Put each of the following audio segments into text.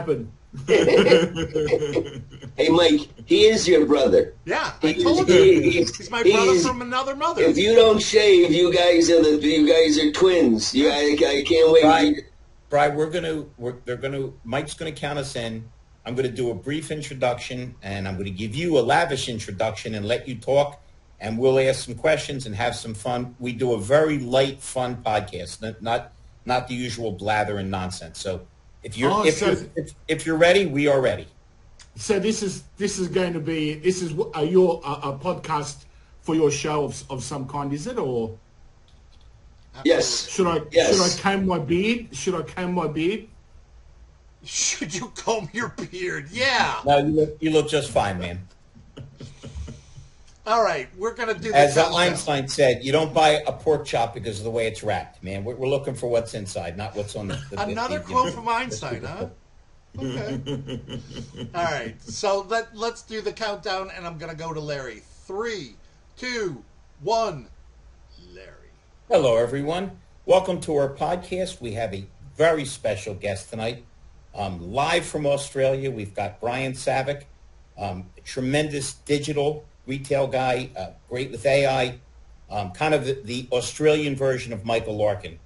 happen. Hey, Mike, he is your brother. Yeah, I told you. He's my brother from another mother. If you don't shave, you guys are twins. I can't wait. Brian, Mike's gonna count us in. I'm gonna do a brief introduction, and I'm gonna give you a lavish introduction and let you talk, and we'll ask some questions and have some fun. We do a very light, fun podcast, not the usual blather and nonsense. So if you're ready, we are ready. So this is going to be a podcast for your show of some kind, is it, or? Yes. Should I comb my beard? Should you comb your beard? Yeah. No, you look just fine, man. All right, we're going to do As Einstein said, you don't buy a pork chop because of the way it's wrapped, man. We're looking for what's inside, not what's on the Another quote from Einstein, huh? Okay. All right, so let's do the countdown, and I'm going to go to Larry. 3, 2, 1, Larry. Hello, everyone. Welcome to our podcast. We have a very special guest tonight. Live from Australia, we've got Brian Savic, tremendous digital retail guy, great with AI, kind of the Australian version of Michael Larkin,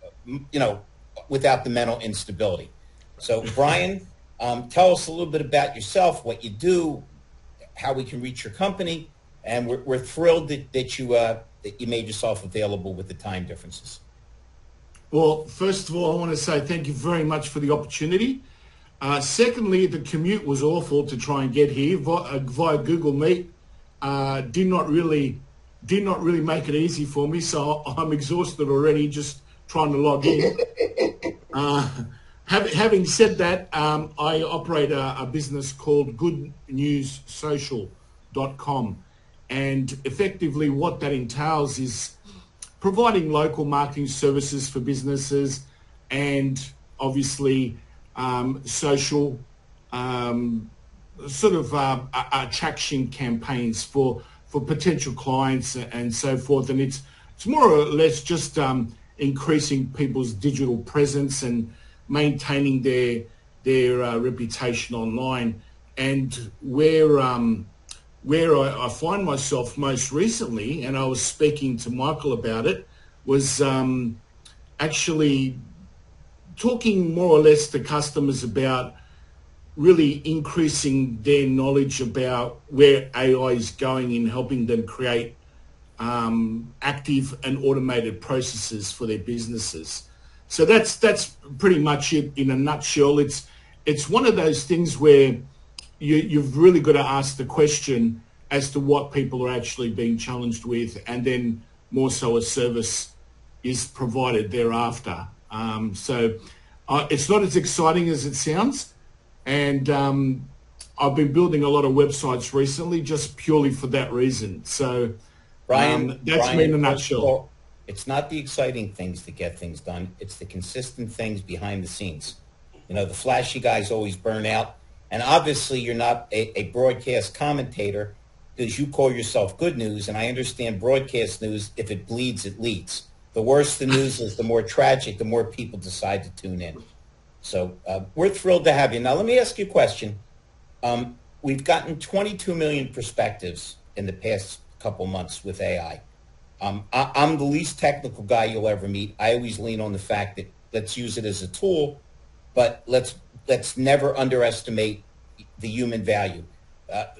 without the mental instability. So, Brian, tell us a little bit about yourself, what you do, how we can reach your company, and we're thrilled that you made yourself available with the time differences. Well, first of all, I want to say thank you very much for the opportunity. Secondly, the commute was awful to try and get here via Google Meet. Did not really make it easy for me, so I'm exhausted already just trying to log in. Having said that, I operate a business called goodnewssocial.com, and effectively what that entails is providing local marketing services for businesses and obviously social attraction campaigns for potential clients and so forth. And it's more or less just increasing people's digital presence and maintaining their reputation online. And where I find myself most recently, and I was speaking to Michael about it, was actually talking more or less to customers about really increasing their knowledge about where AI is going in helping them create active and automated processes for their businesses. So that's pretty much it in a nutshell. It's one of those things where you've really got to ask the question as to what people are actually being challenged with, and then more so a service is provided thereafter. So it's not as exciting as it sounds, and I've been building a lot of websites recently just purely for that reason. So Brian, me in a nutshell. It's not the exciting things that get things done. It's the consistent things behind the scenes. The flashy guys always burn out. And obviously you're not a broadcast commentator because you call yourself good news. And I understand broadcast news, if it bleeds, it leads. The worse the news is, the more tragic, the more people decide to tune in. So we're thrilled to have you. Now, let me ask you a question. We've gotten 22 million perspectives in the past couple months with AI. I'm the least technical guy you'll ever meet. I always lean on the fact that let's use it as a tool, but let's never underestimate the human value.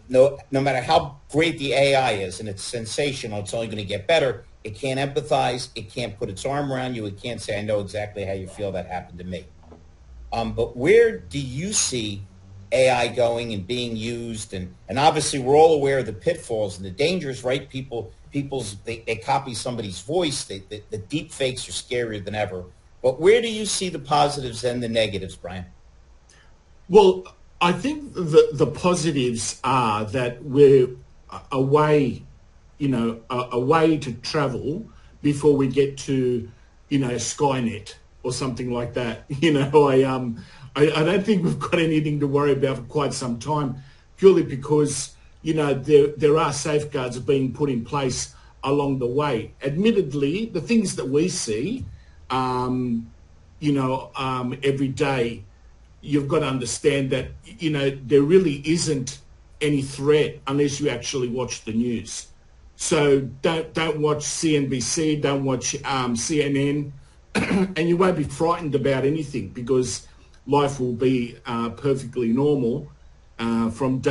No matter how great the AI is, and it's sensational, it's only going to get better. It can't empathize. It can't put its arm around you. It can't say, I know exactly how you feel. That happened to me. But where do you see AI going and being used? And obviously we're all aware of the pitfalls and the dangers, right? They copy somebody's voice. The deep fakes are scarier than ever. But where do you see the positives and the negatives, Brian? Well, I think the positives are that we're a way to travel before we get to, Skynet or something like that. I don't think we've got anything to worry about for quite some time, purely because, there are safeguards being put in place along the way. Admittedly, the things that we see, every day you've got to understand that, there really isn't any threat unless you actually watch the news. So don't watch CNBC, don't watch CNN, and you won't be frightened about anything, because life will be perfectly normal from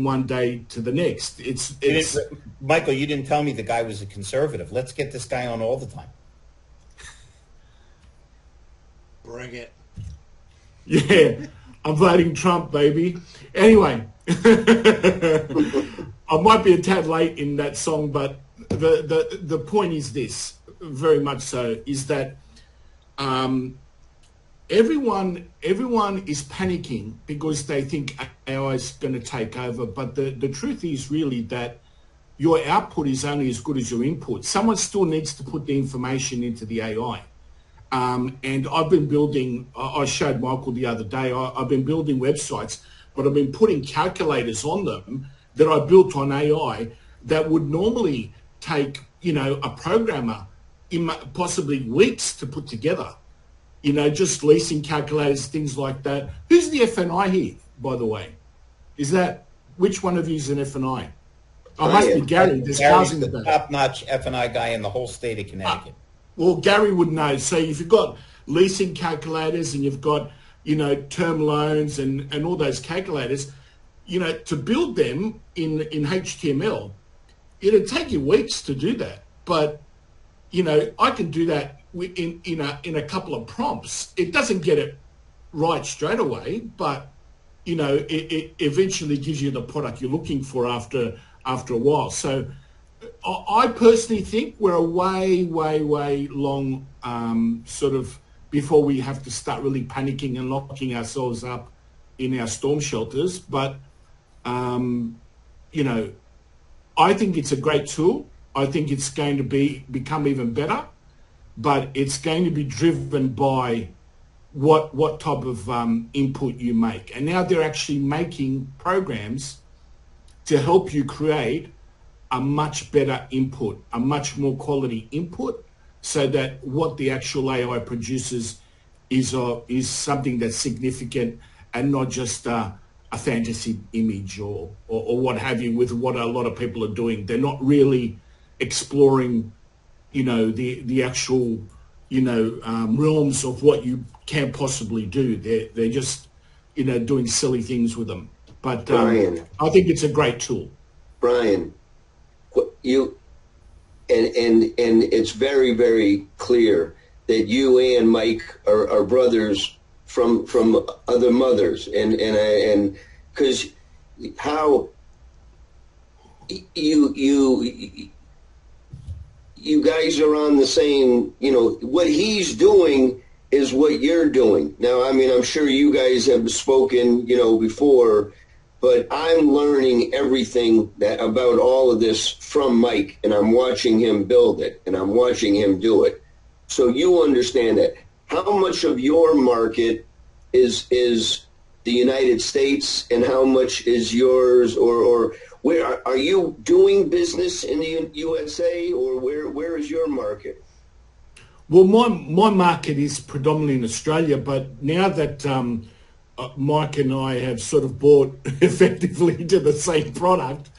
one day to the next. It's Michael, you didn't tell me the guy was a conservative. Let's get this guy on all the time. Bring it. Yeah, I'm voting Trump, baby. Anyway, I might be a tad late in that song, but the point is this, very much so, is that everyone is panicking because they think AI is going to take over. But the truth is really that your output is only as good as your input. Someone still needs to put the information into the AI. And I've been building, I showed Michael the other day, I've been building websites, but I've been putting calculators on them that I built on AI that would normally take, a programmer possibly weeks to put together. Just leasing calculators, things like that. Who's the F&I here, by the way? Which one of you is an F&I? Oh, must be Gary. There's cars in the back. Top-notch F&I guy in the whole state of Connecticut. Well, Gary would know. So if you've got leasing calculators and you've got, term loans and all those calculators, to build them in HTML, it'd take you weeks to do that. But, I can do that in a couple of prompts. It doesn't get it right straight away, but, it eventually gives you the product you're looking for after a while. So I personally think we're a way, way, way long sort of before we have to start really panicking and locking ourselves up in our storm shelters. But, I think it's a great tool. I think it's going to become even better, but it's going to be driven by what type of input you make. And now they're actually making programs to help you create a much better input, a much more quality input, so that what the actual AI produces is something that's significant and not just a fantasy image or what have you, with what a lot of people are doing. They're not really exploring, the actual, realms of what you can possibly do. They're just, doing silly things with them. But Brian, I think it's a great tool. Brian, you and it's very, very clear that you and Mike are brothers from other mothers, and because how you guys are on the same, what he's doing is what you're doing. Now, I mean, I'm sure you guys have spoken, before, but I'm learning everything about all of this from Mike, and I'm watching him build it, and I'm watching him do it. So you understand that. How much of your market is the United States, and how much is yours, or where are you doing business in the USA, or where is your market? Well, my market is predominantly in Australia, but now that Mike and I have sort of bought effectively into the same product,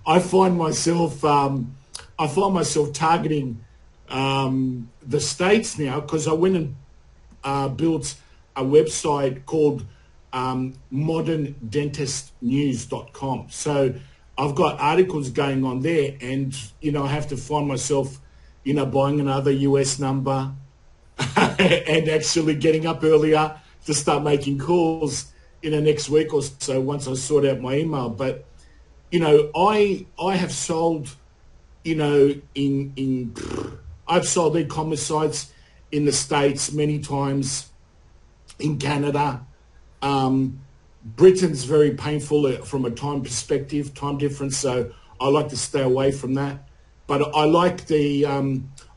I find myself targeting the States now, because I went and built a website called moderndentistnews.com. So I've got articles going on there, and I have to find myself buying another US number and actually getting up earlier to start making calls in the next week or so once I sort out my email. But I have sold I've sold e-commerce sites in the States many times, in Canada. Britain's very painful from a time perspective, time difference, so I like to stay away from that. But I like the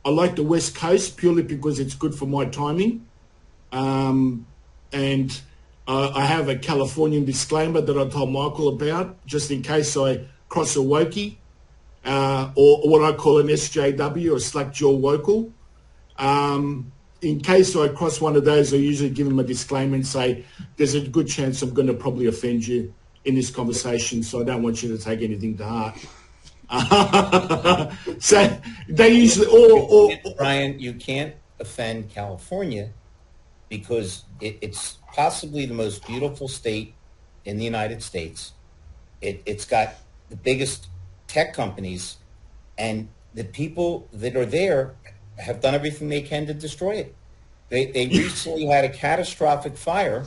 West Coast purely because it's good for my timing. And I have a Californian disclaimer that I told Michael about, just in case I cross a wokey, or what I call an SJW, or slack jaw wokel. in case I cross one of those, I usually give them a disclaimer and say, there's a good chance I'm going to probably offend you in this conversation, so I don't want you to take anything to heart. So they usually, Brian, you can't offend California because it's possibly the most beautiful state in the United States. It's got the biggest tech companies, and the people that are there have done everything they can to destroy it. They recently had a catastrophic fire.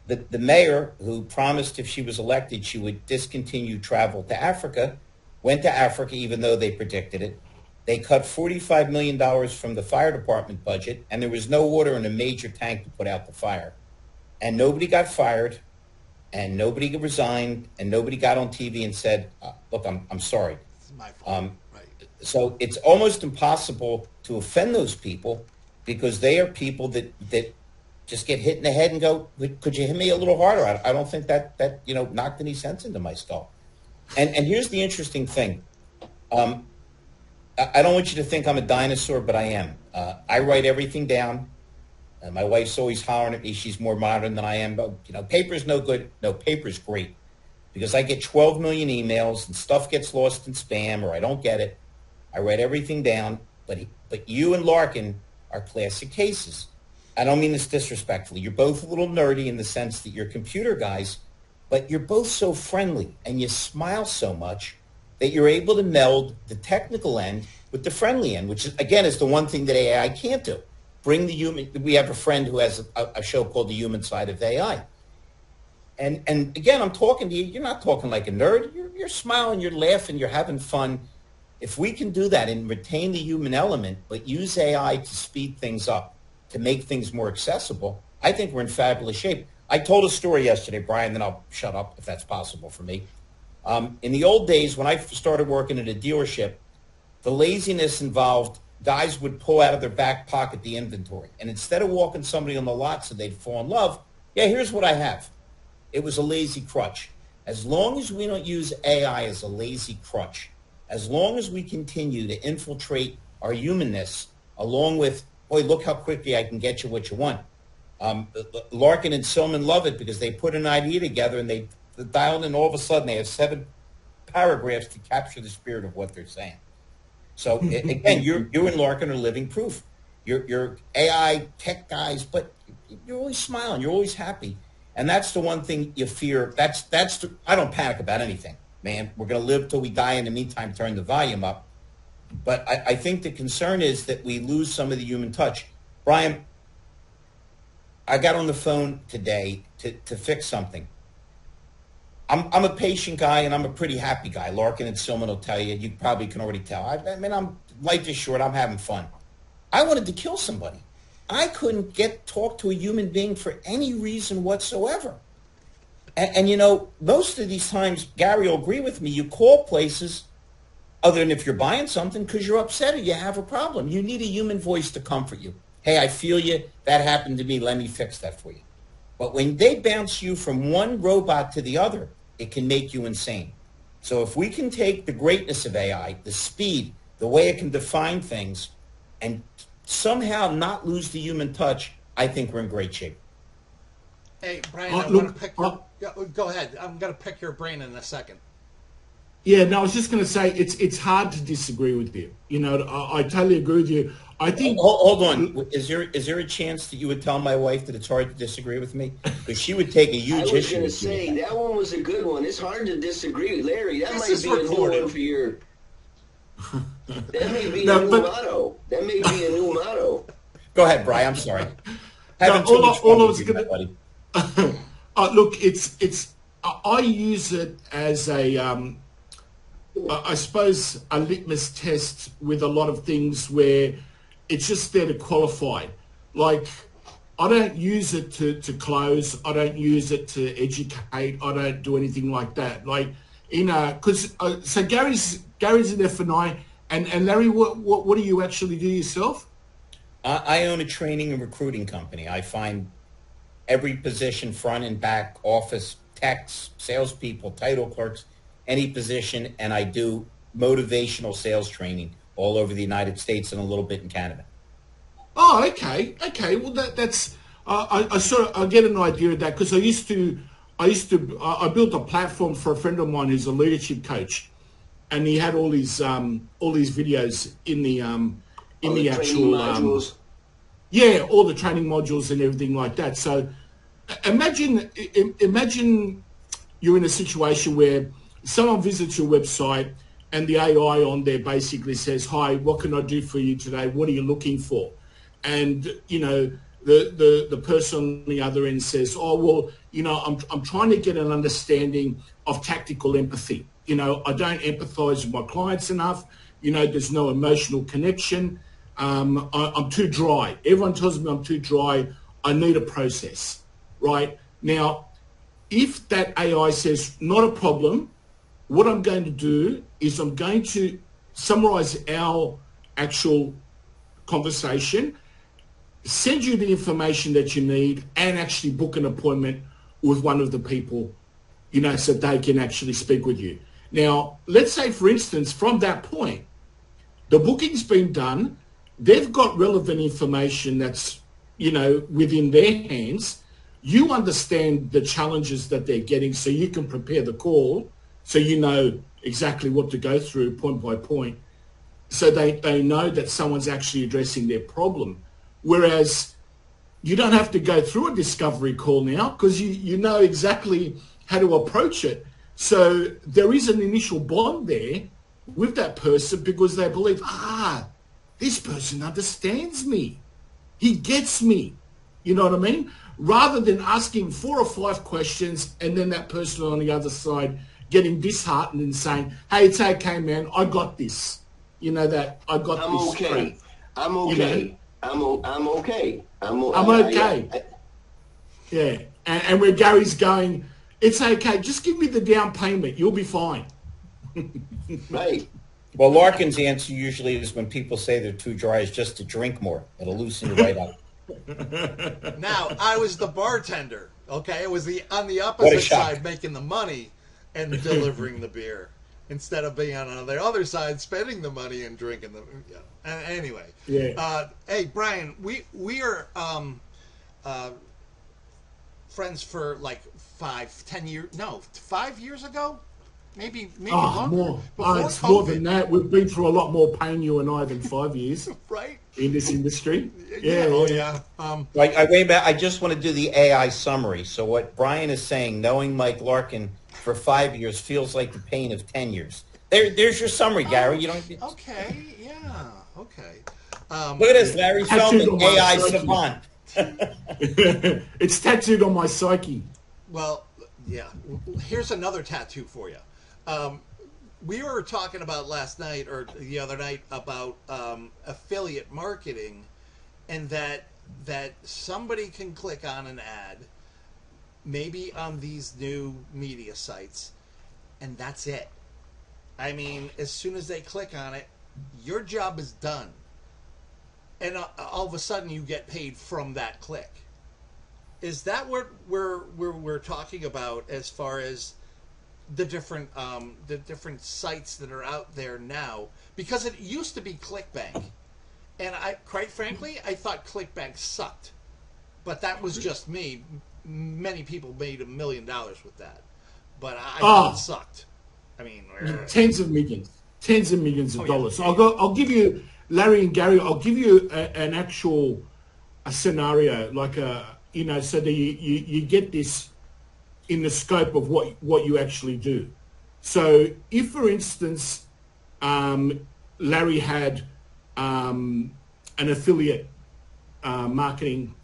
The mayor, who promised if she was elected she would discontinue travel to Africa, went to Africa even though they predicted it. They cut $45 million from the fire department budget, and there was no water in a major tank to put out the fire. And nobody got fired, and nobody resigned, and nobody got on TV and said, look, I'm sorry. It's my fault. So it's almost impossible to offend those people because they are people that just get hit in the head and go, could you hit me a little harder? I don't think that knocked any sense into my skull. And here's the interesting thing. I don't want you to think I'm a dinosaur, but I am. I write everything down. My wife's always hollering at me. She's more modern than I am. But, paper's no good. No, paper's great because I get 12 million emails and stuff gets lost in spam or I don't get it. I write everything down. But you and Larkin are classic cases. I don't mean this disrespectfully. You're both a little nerdy in the sense that you're computer guys, but you're both so friendly and you smile so much that you're able to meld the technical end with the friendly end, which, again, is the one thing that AI can't do. Bring the human. We have a friend who has a show called The Human Side of AI. And again, I'm talking to you. You're not talking like a nerd. You're smiling, you're laughing, you're having fun. If we can do that and retain the human element, but use AI to speed things up, to make things more accessible, I think we're in fabulous shape. I told a story yesterday, Brian, then I'll shut up if that's possible for me. In the old days, when I started working at a dealership, the laziness involved guys would pull out of their back pocket the inventory. And instead of walking somebody on the lot so they'd fall in love, here's what I have. It was a lazy crutch. As long as we don't use AI as a lazy crutch, as long as we continue to infiltrate our humanness along with, boy, look how quickly I can get you what you want. Larkin and Silman love it because they put an idea together and they dial in, all of a sudden they have 7 paragraphs to capture the spirit of what they're saying. So again, you and Larkin are living proof. You're AI tech guys, but you're always smiling. You're always happy. And that's the one thing you fear. I don't panic about anything, man. We're going to live till we die. In the meantime, turn the volume up. But I think the concern is that we lose some of the human touch. Brian, I got on the phone today to fix something. I'm a patient guy and I'm a pretty happy guy. Larkin and Silman will tell you. You probably can already tell. Life is short. I'm having fun. I wanted to kill somebody. I couldn't talk to a human being for any reason whatsoever. And most of these times, Gary will agree with me, you call places other than if you're buying something because you're upset or you have a problem. You need a human voice to comfort you. Hey, I feel you. That happened to me. Let me fix that for you. But when they bounce you from one robot to the other, it can make you insane. So if we can take the greatness of AI, the speed, the way it can define things, and somehow not lose the human touch, I think we're in great shape. Hey, Brian, I want to pick go ahead. I'm going to pick your brain in a second. Yeah, no, I was just going to say it's hard to disagree with you. I totally agree with you. I think. Hold on. Is there a chance that you would tell my wife that it's hard to disagree with me? Because she would take a huge issue. I was going to say that one was a good one. It's hard to disagree, Larry. That might be a new one for your. That may be a new motto. That may be a new motto. Go ahead, Brian. I'm sorry. All I was going to. Look, it's. I use it as a. I suppose a litmus test with a lot of things where it's just there to qualify. Like, I don't use it to close. I don't use it to educate. I don't do anything like that. Like, because so Gary's in F&I, and Larry, what do you actually do yourself? I own a training and recruiting company. I find every position, front and back, office, techs, salespeople, title clerks, any position, and I do motivational sales training all over the United States and a little bit in Canada. Oh, okay. Well, that's I get an idea of that because I built a platform for a friend of mine who's a leadership coach, and he had all these videos in the training actual modules. yeah, all the training modules and everything like that. So imagine you're in a situation where someone visits your website and the AI on there basically says, "Hi, what can I do for you today? What are you looking for?" And the person on the other end says, "Oh, well, I'm trying to get an understanding of tactical empathy. I don't empathize with my clients enough. There's no emotional connection. I'm too dry. Everyone tells me I'm too dry. I need a process." Right? Now, if that AI says, "Not a problem, what I'm going to do is I'm going to summarize our actual conversation, send you the information that you need, and actually book an appointment with one of the people, so they can actually speak with you." Now, let's say, for instance, from that point, the booking's been done, they've got relevant information that's, within their hands. You understand the challenges that they're getting so you can prepare the call, so you know exactly what to go through point by point, so they know that someone's actually addressing their problem. Whereas you don't have to go through a discovery call now because you know exactly how to approach it. So there is an initial bond there with that person because they believe, this person understands me. He gets me. You know what I mean? Rather than asking 4 or 5 questions and then that person on the other side getting disheartened and saying, "Hey, it's okay, man. I got this. That I got I'm this okay. straight. I'm okay. I'm okay. I'm okay." Yeah. And where Gary's going, "It's okay. Just give me the down payment. You'll be fine." Right. Well, Larkin's answer usually is when people say they're too dry is just to drink more. It'll loosen you right up. Now, I was the bartender, okay? It was on the What a opposite shock. side making the money and delivering the beer instead of being on the other side spending the money and drinking the anyway. Yeah. Hey, Brian, we are friends for like 5 years ago? Maybe longer. More. Before It's more COVID. than that. We've been through a lot more pain, you and I, than 5 years Right? in this industry. Yeah. I just want to do the AI summary. So what Brian is saying, knowing Mike Larkin for 5 years feels like the pain of 10 years. There's your summary, Gary. You don't. Okay. Yeah. Okay. Look at this, Larry Tattooed Feldman, on my AI psyche. savant. It's tattooed on my psyche. Well, yeah. Here's another tattoo for you. We were talking about last night or the other night about affiliate marketing, and that somebody can click on an ad, maybe on these new media sites, and that's it. I mean, as soon as they click on it, your job is done, and all of a sudden you get paid from that click. Is that what we're talking about as far as the different sites that are out there now? Because it used to be ClickBank, and quite frankly, I thought ClickBank sucked, but that was just me. Many people made $1 million with that, but I thought it sucked. I mean, Tens of millions of yeah. dollars. So I'll give you, Larry and Gary, I'll give you an actual scenario, like so that you get this in the scope of what you actually do. So if, for instance, Larry had an affiliate marketing,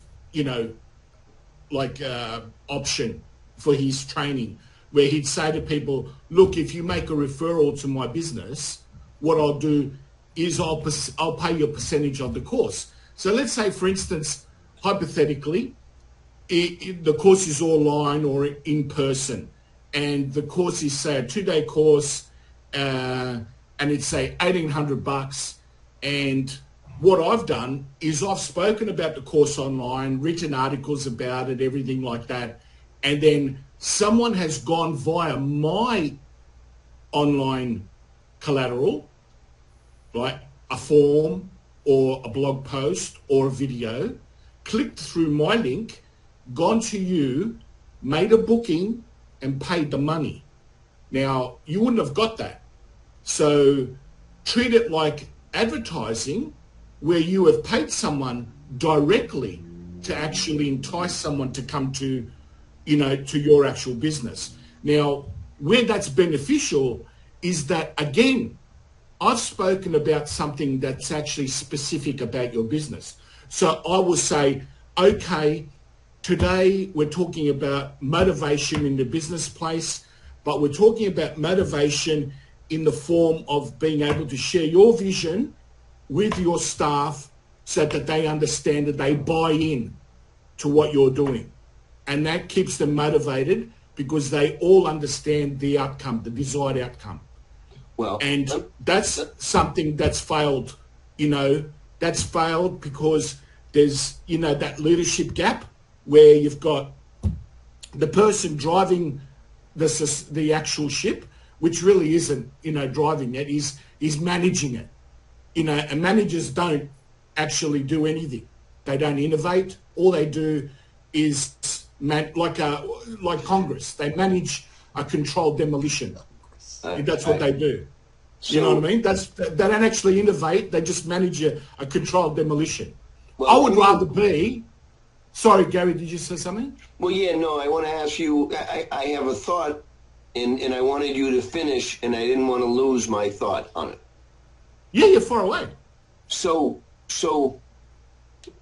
option for his training, where he'd say to people, "Look, if you make a referral to my business, what I'll do is I'll pay you a percentage of the course." So let's say, for instance, hypothetically, the course is online or in person, and the course is, say, a 2-day course, and it's, say, $1,800. And what I've done is I've spoken about the course online, written articles about it, everything like that, and then someone has gone via my online collateral, right, a form, or a blog post or a video, clicked through my link, gone to you, made a booking, and paid the money. Now, you wouldn't have got that. So treat it like advertising, where you have paid someone directly to actually entice someone to come to, to your actual business. Now, where that's beneficial is that, again, I've spoken about something that's actually specific about your business. So I will say, okay, today we're talking about motivation in the business place, but we're talking about motivation in the form of being able to share your vision with your staff so that they understand that they buy in to what you're doing. And that keeps them motivated because they all understand the outcome, the desired outcome. Well, and that's something that's failed, that's failed because there's, that leadership gap where you've got the person driving the actual ship, which really isn't, driving it, is managing it, and managers don't actually do anything. They don't innovate. All they do is like Congress. They manage a controlled demolition. That's what they do. You know what I mean? They don't actually innovate. They just manage a controlled demolition. Well, I would rather be... Sorry, Gary, did you say something? Well, yeah, no, I want to ask you, I have a thought, and I wanted you to finish, and I didn't want to lose my thought on it. Yeah, you're far away. So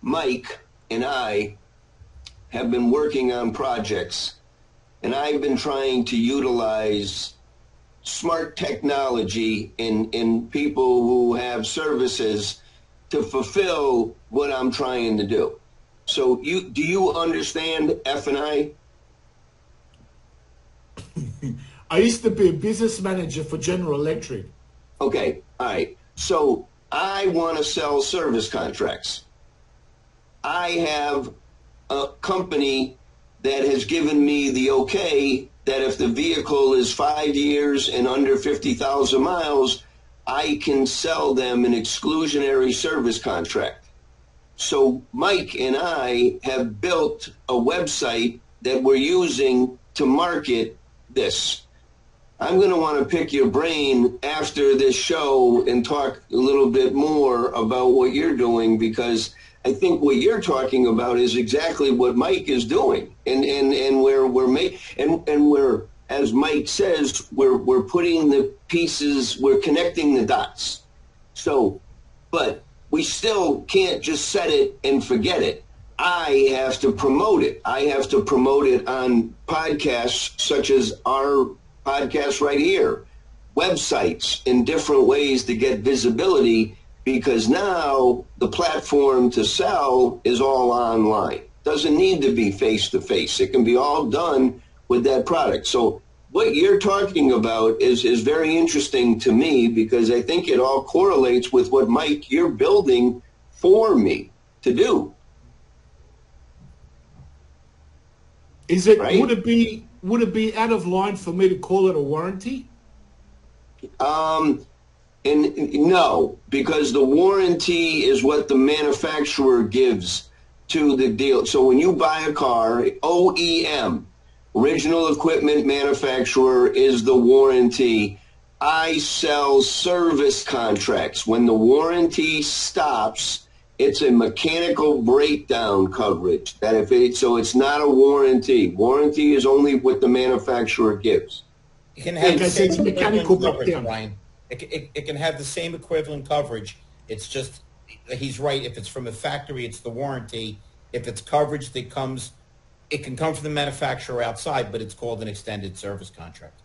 Mike and I have been working on projects, and I've been trying to utilize smart technology in people who have services to fulfill what I'm trying to do. So do you understand F&I? I used to be a business manager for General Electric. Okay, all right. So I want to sell service contracts. I have a company that has given me the okay that if the vehicle is 5 years and under 50,000 miles, I can sell them an exclusionary service contract. So Mike and I have built a website that we're using to market this. I'm going to want to pick your brain after this show and talk a little bit more about what you're doing, because I think what you're talking about is exactly what Mike is doing, and where we're, as Mike says, we're putting the pieces, we're connecting the dots. So, but we still can't just set it and forget it. I have to promote it. I have to promote it on podcasts such as our podcast right here, websites, in different ways to get visibility, because now the platform to sell is all online. Doesn't need to be face-to-face. It can be all done with that product. So what you're talking about is very interesting to me, because I think it all correlates with what, Mike, you're building for me to do. Is it, right? Would it be out of line for me to call it a warranty? And no, because the warranty is what the manufacturer gives to the deal. So when you buy a car, OEM, original equipment manufacturer, is the warranty. I sell service contracts. When the warranty stops, it's a mechanical breakdown coverage. So it's not a warranty. Warranty is only what the manufacturer gives. It can have the same mechanical coverage, breakdown. Brian. It can have the same equivalent coverage. It's just, he's right. If it's from a factory, it's the warranty. If it's coverage that comes, it can come from the manufacturer outside, but it's called an extended service contract.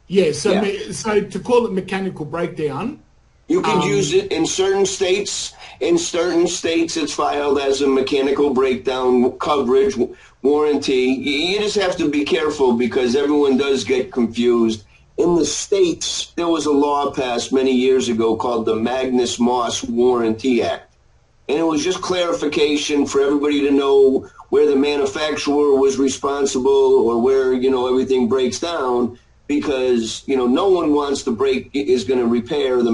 Yeah, so to call it mechanical breakdown, you can use it in certain states. In certain states, it's filed as a mechanical breakdown coverage warranty. You just have to be careful, because everyone does get confused. In the States, there was a law passed many years ago called the Magnus-Moss Warranty Act. And it was just clarification for everybody to know where the manufacturer was responsible, or where, everything breaks down. because, you know, no one wants to is going to repair the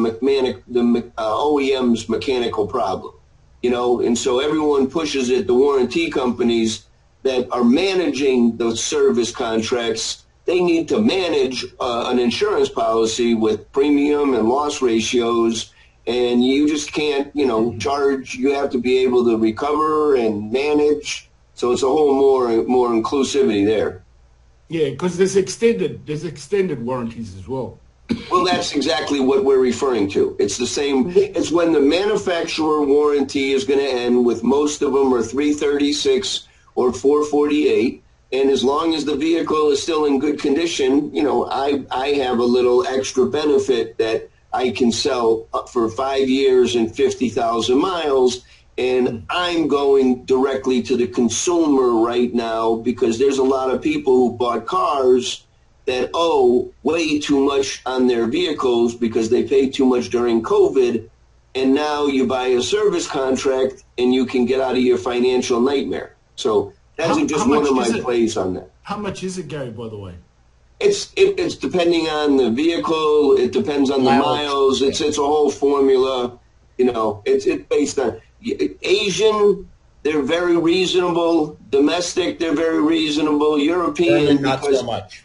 OEM's mechanical problem, you know, and so everyone pushes it. The warranty companies that are managing the service contracts, they need to manage an insurance policy with premium and loss ratios, and you just can't, you know, charge. You have to be able to recover and manage. So it's a whole more inclusivity there. Yeah, because there's extended warranties as well. Well, that's exactly what we're referring to. It's the same. It's when the manufacturer warranty is going to end, with most of them are 336 or 448. And as long as the vehicle is still in good condition, you know, I have a little extra benefit that I can sell for 5 years and 50,000 miles. And I'm going directly to the consumer right now, because there's a lot of people who bought cars that owe way too much on their vehicles because they paid too much during COVID. And now you buy a service contract and you can get out of your financial nightmare. So that's just one of my plays on that. How much is it, Gary, by the way? It's depending on the vehicle. It depends on the miles. It's a whole formula. You know, it's based on Asian. They're very reasonable. Domestic, they're very reasonable. European, not so much.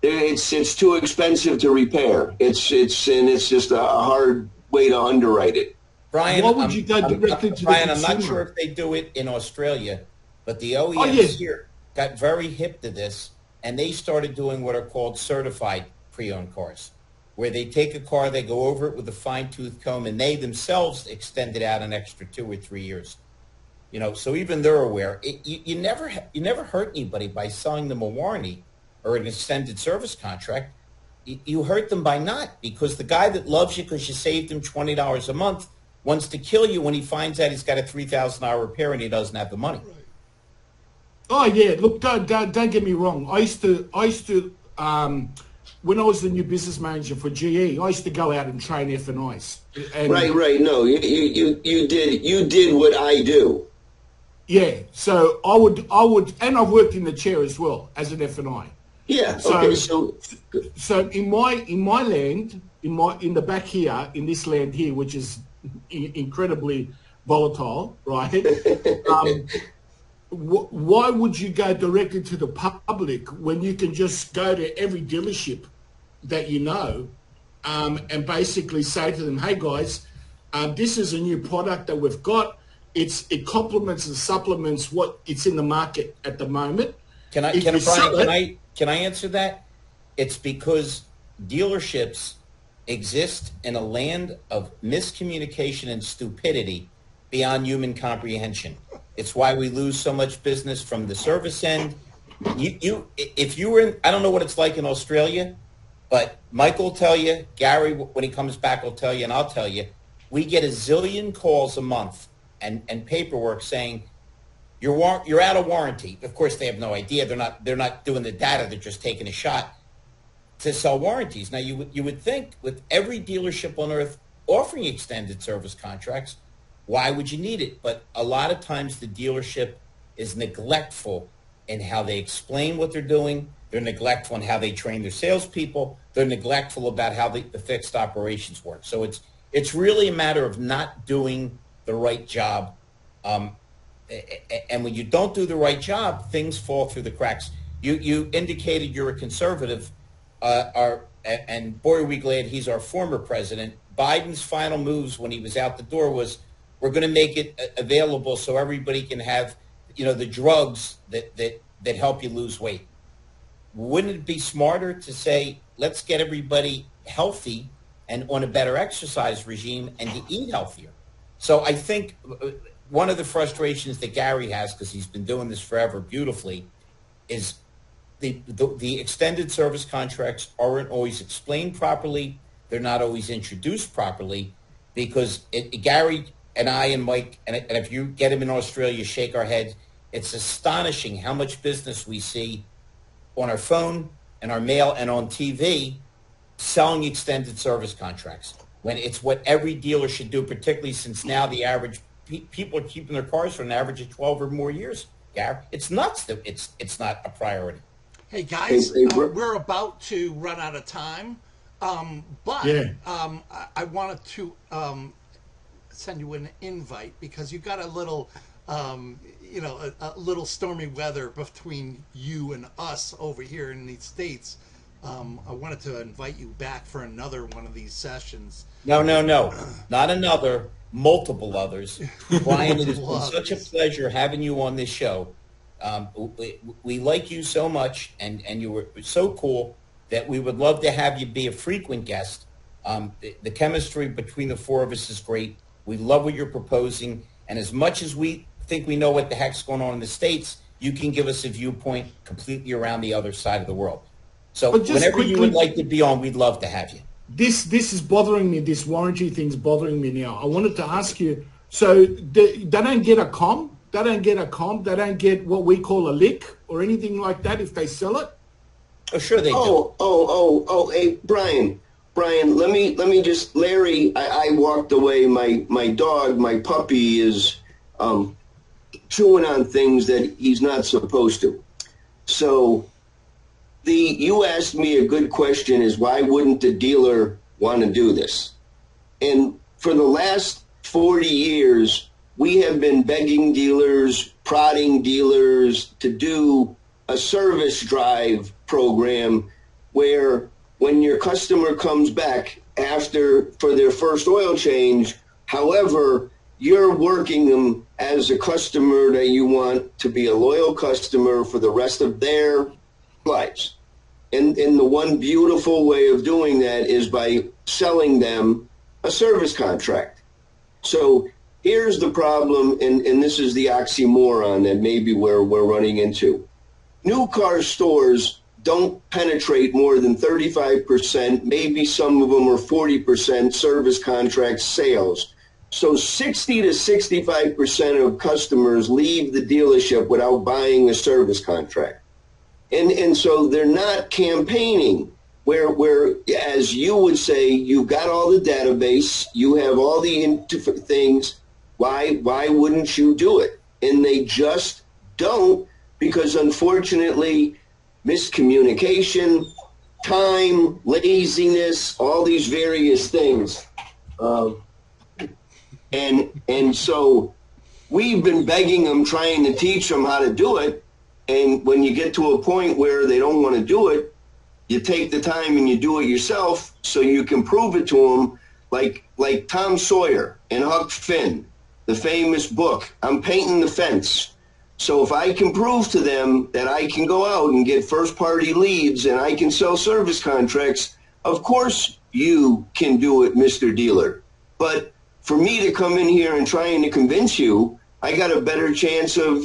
It's too expensive to repair. It's just a hard way to underwrite it. Brian, why would you go directly to Brian, the consumer? I'm not sure if they do it in Australia, but the OEMs here got very hip to this, and they started doing what are called certified pre-owned cars, where they take a car, they go over it with a fine-tooth comb, and they themselves extend it out an extra 2 or 3 years. You know, so even they're aware. You never hurt anybody by selling them a warranty or an extended service contract. You hurt them by not, because the guy that loves you because you saved him $20 a month wants to kill you when he finds out he's got a $3,000 repair and he doesn't have the money. Oh yeah, look, don't get me wrong. I used to when I was the new business manager for GE, I used to go out and train F&Is. Right. No, you did what I do. Yeah, so I would, and I've worked in the chair as well as an F&I. Yeah. So in my land, in the back here, in this land here, which is incredibly volatile, right? Why would you go directly to the public when you can just go to every dealership that you know, and basically say to them, "Hey guys, this is a new product that we've got. It complements and supplements what it's in the market at the moment." Can I answer that? It's because dealerships exist in a land of miscommunication and stupidity beyond human comprehension. It's why we lose so much business from the service end. If you were in, I don't know what it's like in Australia, but Mike will tell you, Gary, when he comes back, will tell you, and I'll tell you, we get a zillion calls a month and paperwork saying you're out of warranty. Of course, they have no idea. They're not doing the data. They're just taking a shot to sell warranties. Now, you would think with every dealership on earth offering extended service contracts, why would you need it? But a lot of times the dealership is neglectful in how they explain what they're doing. They're neglectful in how they train their salespeople. They're neglectful about how the fixed operations work. So it's really a matter of not doing the right job. And when you don't do the right job, things fall through the cracks. You indicated you're a conservative, and boy, are we glad he's our former president. Biden's final moves when he was out the door was, we're going to make it available so everybody can have, the drugs that help you lose weight. Wouldn't it be smarter to say, let's get everybody healthy and on a better exercise regime and to eat healthier? So I think one of the frustrations that Gary has, because he's been doing this forever beautifully, is the extended service contracts aren't always explained properly. They're not always introduced properly, because Gary and I and Mike, and if you get him in Australia, shake our heads. It's astonishing how much business we see on our phone and our mail and on TV selling extended service contracts, when it's what every dealer should do, particularly since now the average people are keeping their cars for an average of 12 or more years. Gary, it's nuts that it's not a priority. Hey guys, Br- we're about to run out of time, but Yeah. I wanted to send you an invite because you got a little, a little stormy weather between you and us over here in the States. I wanted to invite you back for another one of these sessions. No, not another, multiple others. Brian, it has Multiple been such a others. pleasure having you on this show. We like you so much, and you were so cool that we would love to have you be a frequent guest. The chemistry between the four of us is great. We love what you're proposing, and as much as we think we know what the heck's going on in the States, you can give us a viewpoint completely around the other side of the world. So But just whenever you quickly- would like to be on, we'd love to have you. This is bothering me. This warranty thing's bothering me now. I wanted to ask you. So they don't get a comp. They don't get a comp. They don't get what we call a lick or anything like that if they sell it. Oh, sure they do. Hey, Brian, let me just, Larry, I walked away. My dog, my puppy is chewing on things that he's not supposed to. So you asked me a good question is why wouldn't the dealer want to do this? And for the last 40 years, we have been begging dealers, prodding dealers to do a service drive program where when your customer comes back for their first oil change, however, you're working them as a customer that you want to be a loyal customer for the rest of their lives. And the one beautiful way of doing that is by selling them a service contract. So here's the problem, and this is the oxymoron that maybe we're running into. New car stores don't penetrate more than 35%, maybe some of them are 40% service contract sales. So 60 to 65% of customers leave the dealership without buying a service contract. And so they're not campaigning where, as you would say, you've got all the database, you have all the things. Why wouldn't you do it? And they just don't, because unfortunately, miscommunication, time, laziness, all these various things. And so we've been begging them, trying to teach them how to do it. And when you get to a point where they don't want to do it, you take the time and you do it yourself so you can prove it to them, like Tom Sawyer and Huck Finn, the famous book, I'm painting the fence. So if I can prove to them that I can go out and get first-party leads and I can sell service contracts, of course you can do it, Mr. Dealer. But for me to come in here and trying to convince you, I got a better chance of,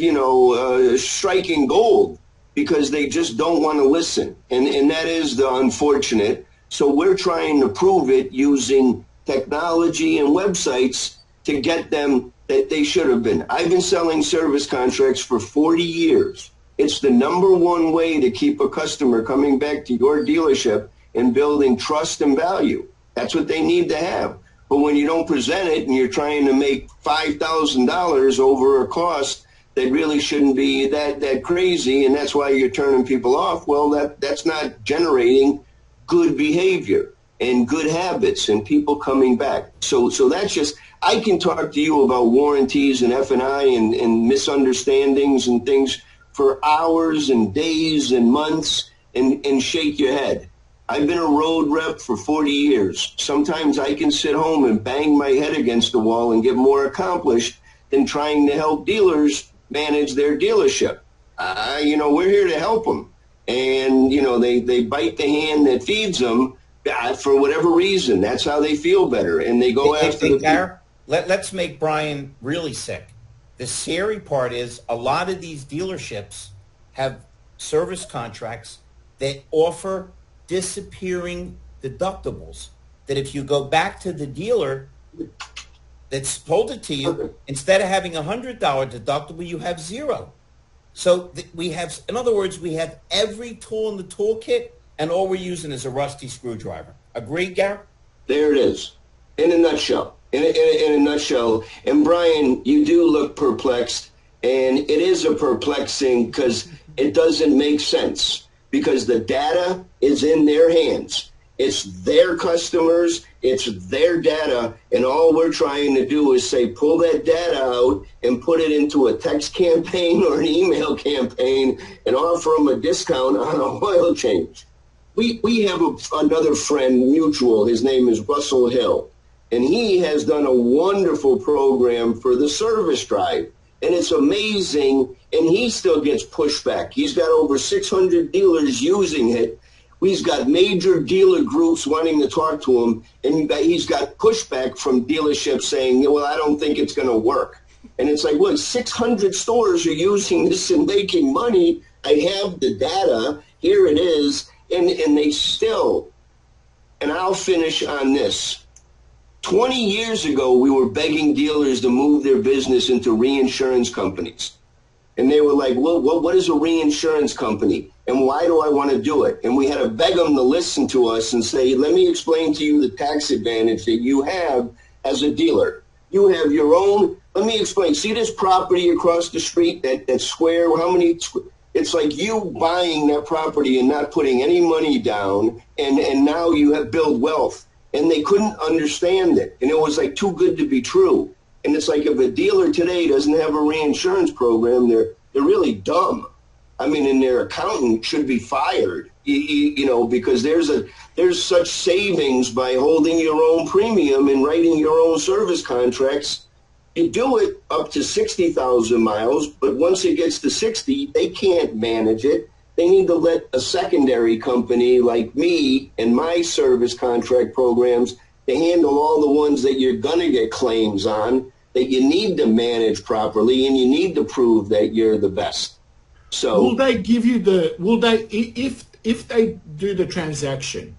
striking gold because they just don't want to listen. And that is the unfortunate. So we're trying to prove it using technology and websites to get them that they should have been. I've been selling service contracts for 40 years. It's the number one way to keep a customer coming back to your dealership and building trust and value. That's what they need to have. But when you don't present it and you're trying to make $5,000 over a cost that really shouldn't be that crazy, and that's why you're turning people off, well, that's not generating good behavior and good habits and people coming back. So that's just, I can talk to you about warranties and F&I and misunderstandings and things for hours and days and months and shake your head. I've been a road rep for 40 years. Sometimes I can sit home and bang my head against the wall and get more accomplished than trying to help dealers manage their dealership. We're here to help them. And, they bite the hand that feeds them for whatever reason. That's how they feel better. And they go after the... Garrett, let's make Brian really sick. The scary part is a lot of these dealerships have service contracts that offer disappearing deductibles, that if you go back to the dealer that sold it to you, instead of having $100 deductible, you have zero. So we have, in other words, we have every tool in the toolkit, and all we're using is a rusty screwdriver. Agreed, Garrett? There it is, in a nutshell. In a nutshell. And Brian, you do look perplexed, and it is a perplexing because it doesn't make sense. because the data is in their hands. It's their customers, it's their data, and all we're trying to do is say, pull that data out and put it into a text campaign or an email campaign and offer them a discount on a oil change. We have another friend, mutual, his name is Russell Hill, and he has done a wonderful program for the service drive. And it's amazing, and he still gets pushback. He's got over 600 dealers using it. He's got major dealer groups wanting to talk to him, and he's got pushback from dealerships saying, well, I don't think it's going to work. And it's like, look, 600 stores are using this and making money. I have the data. Here it is. And they still, and I'll finish on this. 20 years ago, we were begging dealers to move their business into reinsurance companies. And they were like, well, what is a reinsurance company? And why do I want to do it? And we had to beg them to listen to us and say, let me explain to you the tax advantage that you have as a dealer. You have your own, let me explain. See this property across the street, that square, how many, it's like you buying that property and not putting any money down, and now you have built wealth. And they couldn't understand it. And it was like too good to be true. And it's like if a dealer today doesn't have a reinsurance program, they're really dumb. I mean, and their accountant should be fired, you know, because there's such savings by holding your own premium and writing your own service contracts. You do it up to 60,000 miles, but once it gets to 60, they can't manage it. They need to let a secondary company like me and my service contract programs to handle all the ones that you're going to get claims on, that you need to manage properly, and you need to prove that you're the best. So will they give you if they do the transaction,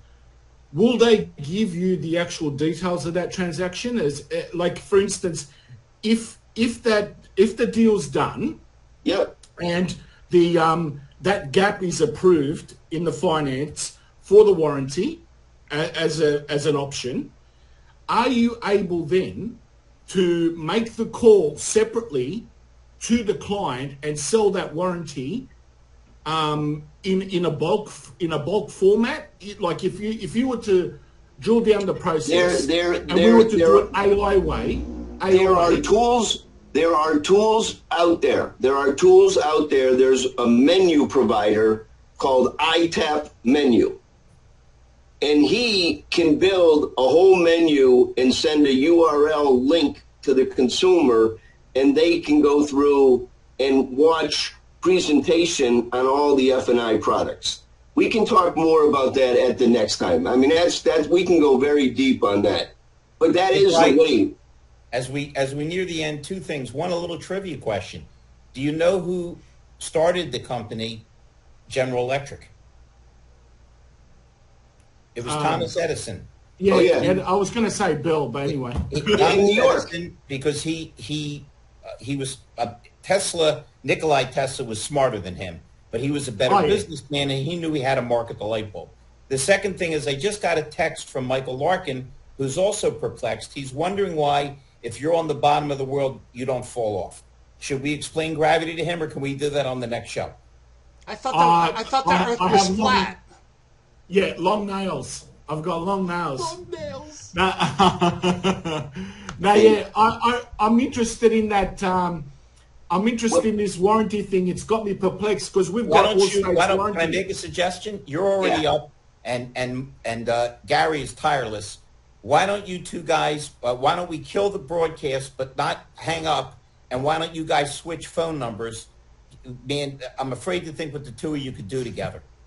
will they give you the actual details of that transaction? As like, for instance, if the deal's done, yep, and the that gap is approved in the finance for the warranty as an option, are you able then to make the call separately to the client and sell that warranty in a bulk format? Like if you were to drill down the process and we were to do it AI way, There are tools out there. There's a menu provider called iTap Menu. And he can build a whole menu and send a URL link to the consumer, and they can go through and watch presentation on all the F&I products. We can talk more about that at the next time. I mean, that's we can go very deep on that. But that is the way. As we near the end, two things. One, a little trivia question. Do you know who started the company, General Electric? It was Thomas Edison. Yeah, oh, yeah. I was going to say Bill, but anyway. New York. Edison, because he was Tesla. Nikolai Tesla was smarter than him, but he was a better businessman, and he knew he had to market the light bulb. The second thing is I just got a text from Michael Larkin, who's also perplexed. He's wondering why, if you're on the bottom of the world, you don't fall off. Should we explain gravity to him, or can we do that on the next show? I thought the Earth was flat. Long nails. I've got long nails. Long nails. I'm interested in that. I'm interested in this warranty thing. It's got me perplexed because we've got Can I make a suggestion? You're already up, and Gary is tireless. Why don't you two guys, why don't we kill the broadcast but not hang up, and why don't you guys switch phone numbers? Man, I'm afraid to think what the two of you could do together.